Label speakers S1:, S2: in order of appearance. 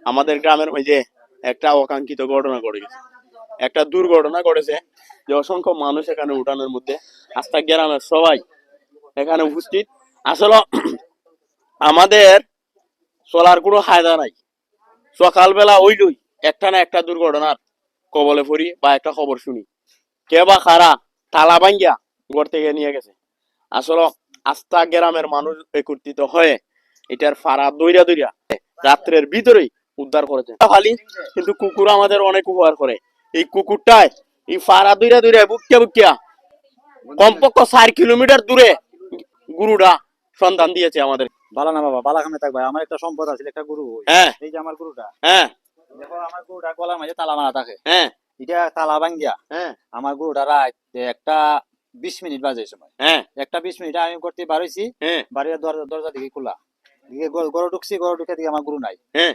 S1: আমাদের গ্রামের ওই যে একটা অকাঙ্ক্ষিত ঘটনা ঘটে গেছে, একটা দুর্ঘটনা ঘটেছে যে অসংখ্য মানুষ এখানে উঠানের মধ্যে, আস্থা গ্রামের সবাই এখানে উপস্থিত। আসলে আমাদের চলার কোনো হায়দা নাই, সকালবেলা ওইলই একটা না একটা দুর্ঘটনার কবলে পড়ি বা একটা খবর শুনি, কে বা খারা তালা ভাঙ্গিয়া ঘর থেকে নিয়ে গেছে। আসলে আস্থা গ্রামের মানুষ একত্রিত হয়ে এটার ফাড়া দইরা দইরা রাত্রের ভিতরেই উদ্ধার করেছে খালি। কিন্তু কুকুর আমাদের অনেক উপকার করে। এই কুকুরটায় এই ফাড়া দইরা দইরা বুকিয়া বুকিয়া কমপক্ষে 4 কিলোমিটার দূরে গুরুটা সন্ধান দিয়েছে আমাদের।
S2: ভালো না বাবা, বালা খামে থাকবে। আমার একটা সম্পদ আছে, একটা গরু।
S1: হ্যাঁ
S2: এই যে আমার গরুটা,
S1: হ্যাঁ
S2: দেখো আমার গরুটা গলার মাঝে তালা মারা থাকে।
S1: হ্যাঁ
S2: এটা তালা ভাঙ্গিয়া
S1: হ্যাঁ
S2: আমার গরুটা রাত 1:20 বাজে সময়,
S1: হ্যাঁ
S2: 1:20 আমি করতে বাড়াইছি।
S1: হ্যাঁ
S2: বাড়ির দরজা দিকে খোলা, দিকে গরু ঢুকছি, গরু ঢুকে দিকে আমার গরু নাই।
S1: হ্যাঁ